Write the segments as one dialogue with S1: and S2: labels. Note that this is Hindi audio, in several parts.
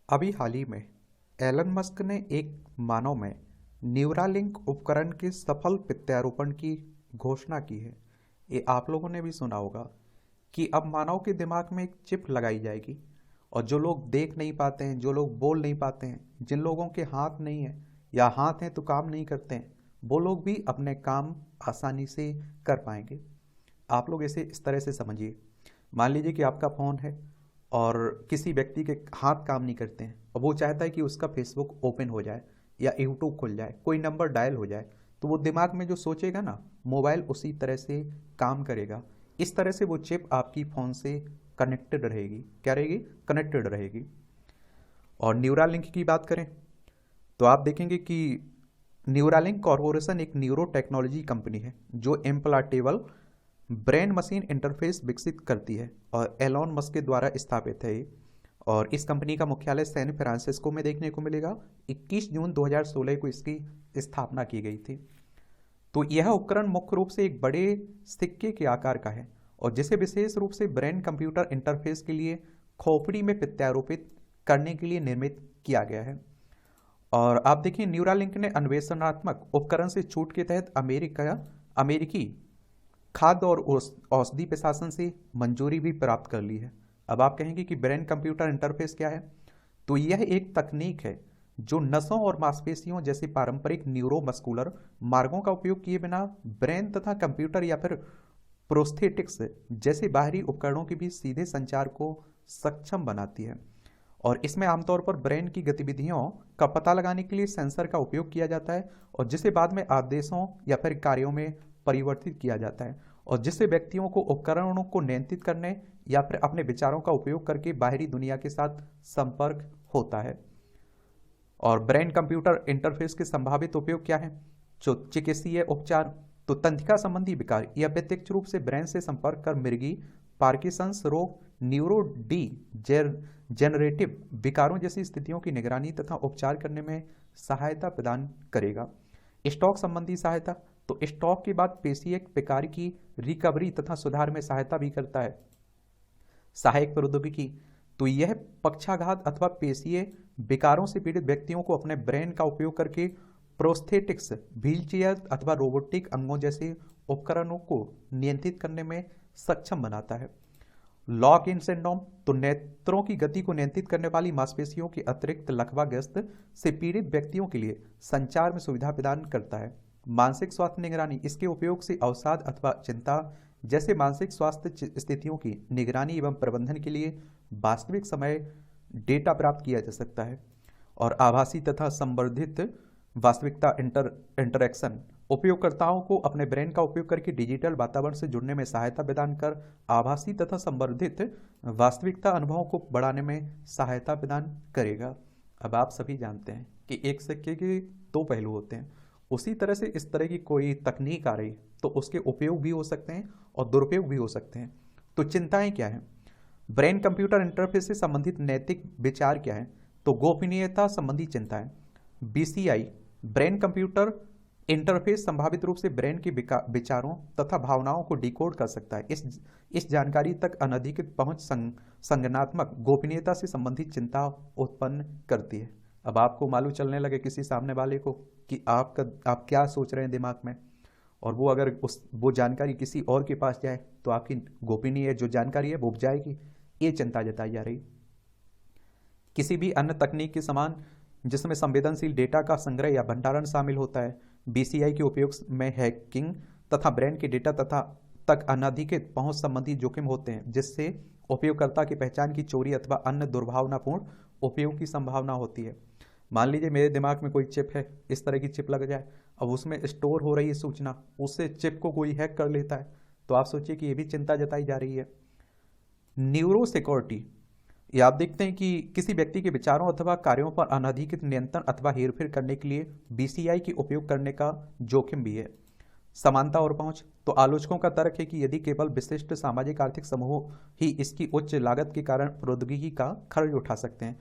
S1: अभी हाल ही में एलन मस्क ने एक मानव में न्यूरालिंक उपकरण के सफल प्रत्यारोपण की घोषणा की है। ये आप लोगों ने भी सुना होगा कि अब मानव के दिमाग में एक चिप लगाई जाएगी और जो लोग देख नहीं पाते हैं, जो लोग बोल नहीं पाते हैं, जिन लोगों के हाथ नहीं है या हाथ हैं तो काम नहीं करते हैं, वो लोग भी अपने काम आसानी से कर पाएंगे। आप लोग इसे इस तरह से समझिए। मान लीजिए कि आपका फ़ोन है और किसी व्यक्ति के हाथ काम नहीं करते हैं और वो चाहता है कि उसका फेसबुक ओपन हो जाए या यूट्यूब खुल जाए, कोई नंबर डायल हो जाए, तो वो दिमाग में जो सोचेगा ना, मोबाइल उसी तरह से काम करेगा। इस तरह से वो चिप आपकी फ़ोन से कनेक्टेड रहेगी। क्या रहेगी? कनेक्टेड रहेगी। और न्यूरालिंक की बात करें तो आप देखेंगे कि न्यूरालिंक कॉरपोरेशन एक न्यूरो टेक्नोलॉजी कंपनी है जो इम्प्लांटेबल ब्रेन मशीन इंटरफेस विकसित करती है और एलॉन मस्क के द्वारा स्थापित है ये। और इस कंपनी का मुख्यालय सैन फ्रांसिस्को में देखने को मिलेगा। 21 जून 2016 को इसकी स्थापना की गई थी। तो यह उपकरण मुख्य रूप से एक बड़े सिक्के के आकार का है और जिसे विशेष रूप से ब्रेन कंप्यूटर इंटरफेस के लिए खोपड़ी में प्रत्यारोपित करने के लिए निर्मित किया गया है। और आप देखिए, न्यूरालिंक ने अन्वेषणात्मक उपकरण से छूट के तहत अमेरिकी खाद्य और औषधि प्रशासन से मंजूरी भी प्राप्त कर ली है। अब आप कहेंगे कि ब्रेन कंप्यूटर इंटरफेस क्या है? तो यह एक तकनीक है जो नसों और मांसपेशियों जैसे पारंपरिक न्यूरोमस्कुलर मार्गों का उपयोग किए बिना ब्रेन तथा कंप्यूटर या फिर प्रोस्थेटिक्स जैसे बाहरी उपकरणों के बीच सीधे संचार को सक्षम बनाती है। और इसमें आमतौर पर ब्रेन की गतिविधियों का पता लगाने के लिए सेंसर का उपयोग किया जाता है और जिसे बाद में आदेशों या फिर कार्यों में परिवर्तित किया जाता है और जिससे व्यक्तियों को उपकरणों को नियंत्रित करने या फिर अपने विचारों का उपयोग करके बाहरी दुनिया के साथ संपर्क होता है। और ब्रेन कंप्यूटर इंटरफेस के संभावित उपयोग क्या है? जो चिकित्सीय उपचार, तो तंत्रिका संबंधी विकार या प्रत्यक्ष रूप से ब्रेन से संपर्क कर मिर्गी, पार्किंसंस रोग, न्यूरो डी जेनरेटिव विकारों जैसी स्थितियों की निगरानी तथा उपचार करने में सहायता प्रदान करेगा। स्टॉक संबंधी सहायता, तो स्टॉक के बाद पेशी एक प्रकार की रिकवरी तथा सुधार में सहायता भी करता है। सहायक प्रौद्योगिकी, तो यह पक्षाघात अथवा पेशीय विकारों से पीड़ित व्यक्तियों को अपने ब्रेन का उपयोग करके प्रोस्थेटिक्स, व्हीलचेयर अथवा रोबोटिक अंगों जैसे उपकरणों को नियंत्रित करने में सक्षम बनाता है। लॉक इन सिंड्रोम, तो नेत्रों की गति को नियंत्रित करने वाली मांसपेशियों के अतिरिक्त लकवाग्रस्त से पीड़ित व्यक्तियों के लिए संचार में सुविधा प्रदान करता है। मानसिक स्वास्थ्य निगरानी, इसके उपयोग से अवसाद अथवा चिंता जैसे मानसिक स्वास्थ्य स्थितियों की निगरानी एवं प्रबंधन के लिए वास्तविक समय डेटा प्राप्त किया जा सकता है। और आभासी तथा संवर्धित वास्तविकता इंटरैक्शन, उपयोगकर्ताओं को अपने ब्रेन का उपयोग करके डिजिटल वातावरण से जुड़ने में सहायता प्रदान कर आभासी तथा संवर्धित वास्तविकता अनुभवों को बढ़ाने में सहायता प्रदान करेगा। अब आप सभी जानते हैं कि एक सिक्के के दो पहलू होते हैं। उसी तरह से इस तरह की कोई तकनीक आ रही तो उसके उपयोग भी हो सकते हैं और दुरुपयोग भी हो सकते हैं। तो चिंताएं क्या हैं? ब्रेन कंप्यूटर इंटरफेस से संबंधित नैतिक विचार क्या है? तो गोपनीयता संबंधी चिंताएं। बीसीआई ब्रेन कंप्यूटर इंटरफेस संभावित रूप से ब्रेन के विचारों तथा भावनाओं को डिकोड कर सकता है। इस जानकारी तक अनधिकृत पहुंच संज्ञानात्मक गोपनीयता से संबंधित चिंता उत्पन्न करती है। अब आपको मालूम चलने लगे किसी सामने वाले को कि आप क्या सोच रहे हैं दिमाग में, और वो अगर वो जानकारी किसी और के पास जाए तो आपकी गोपनीय जो जानकारी है वो जाएगी। ये चिंता जताई जा रही। किसी भी अन्य तकनीक के समान जिसमें संवेदनशील डेटा का संग्रह या भंडारण शामिल होता है, बीसीआई के उपयोग में हैकिंग तथा ब्रेन के डेटा तक अनधिकृत पहुंच संबंधी जोखिम होते हैं, जिससे उपयोगकर्ता की पहचान की चोरी अथवा अन्य दुर्भावनापूर्ण उपयोग की संभावना होती है। मान लीजिए मेरे दिमाग में कोई चिप है, इस तरह की चिप लग जाए, अब उसमें स्टोर हो रही है सूचना, उससे चिप को कोई हैक कर लेता है, तो आप सोचिए कि ये भी चिंता जताई जा रही है। न्यूरो सिक्योरिटी, ये आप देखते हैं कि किसी व्यक्ति के विचारों अथवा कार्यों पर अनधिकृत नियंत्रण अथवा हेरफेर करने के लिए बीसीआई के उपयोग करने का जोखिम भी है। समानता और पहुंच, तो आलोचकों का तर्क है कि यदि केवल विशिष्ट सामाजिक आर्थिक समूह ही इसकी उच्च लागत के कारण प्रौद्योगिकी का खर्च उठा सकते हैं,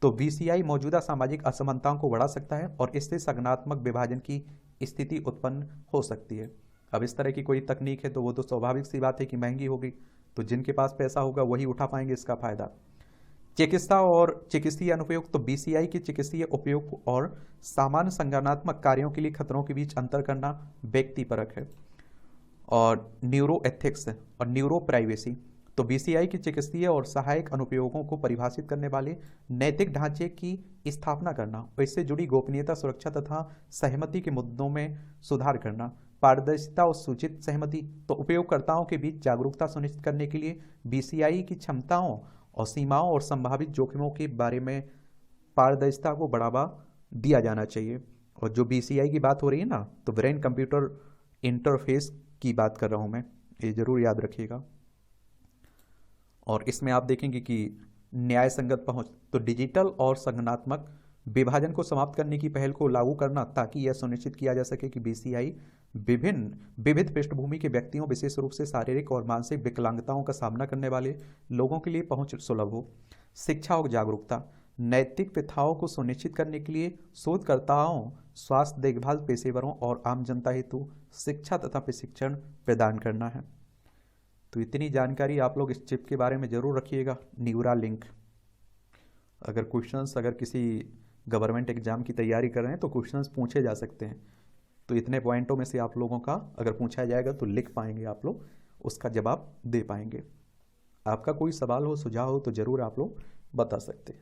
S1: तो बीसीआई मौजूदा सामाजिक असमानताओं को बढ़ा सकता है और इससे संगठनात्मक विभाजन की स्थिति उत्पन्न हो सकती है। अब इस तरह की कोई तकनीक है तो वो तो स्वाभाविक सी बात है कि महंगी होगी, तो जिनके पास पैसा होगा वही उठा पाएंगे इसका फायदा। चिकित्सा और चिकित्सीय अनुप्रयोग, तो बीसीआई की चिकित्सीय उपयोग और सामान्य संज्ञानात्मक कार्यों के लिए खतरों के बीच अंतर करना व्यक्तिपरक है। और न्यूरो एथिक्स और न्यूरो प्राइवेसी, तो बीसीआई की चिकित्सीय और सहायक अनुप्रयोगों को परिभाषित करने वाले नैतिक ढांचे की स्थापना करना और इससे जुड़ी गोपनीयता, सुरक्षा तथा सहमति के मुद्दों में सुधार करना। पारदर्शिता और सूचित सहमति, तो उपयोगकर्ताओं के बीच जागरूकता सुनिश्चित करने के लिए बीसीआई की क्षमताओं और सीमाओं और संभावित जोखिमों के बारे में पारदर्शिता को बढ़ावा दिया जाना चाहिए। और जो बीसीआई की बात हो रही है ना, तो ब्रेन कंप्यूटर इंटरफेस की बात कर रहा हूँ मैं, ये जरूर याद रखिएगा। और इसमें आप देखेंगे कि न्याय संगत पहुंच, तो डिजिटल और संगठनात्मक विभाजन को समाप्त करने की पहल को लागू करना ताकि यह सुनिश्चित किया जा सके कि बीसीआई विविध पृष्ठभूमि के व्यक्तियों, विशेष रूप से शारीरिक और मानसिक विकलांगताओं का सामना करने वाले लोगों के लिए पहुंच सुलभ हो। शिक्षा और जागरूकता, नैतिक प्रथाओं को सुनिश्चित करने के लिए शोधकर्ताओं, स्वास्थ्य देखभाल पेशेवरों और आम जनता हेतु शिक्षा तथा प्रशिक्षण प्रदान करना है। तो इतनी जानकारी आप लोग इस चिप के बारे में जरूर रखिएगा, न्यूरालिंक। अगर किसी गवर्नमेंट एग्जाम की तैयारी कर रहे हैं तो क्वेश्चंस पूछे जा सकते हैं। तो इतने पॉइंटों में से आप लोगों का अगर पूछा जाएगा तो लिख पाएंगे, आप लोग उसका जवाब दे पाएंगे। आपका कोई सवाल हो, सुझाव हो तो ज़रूर आप लोग बता सकते हैं।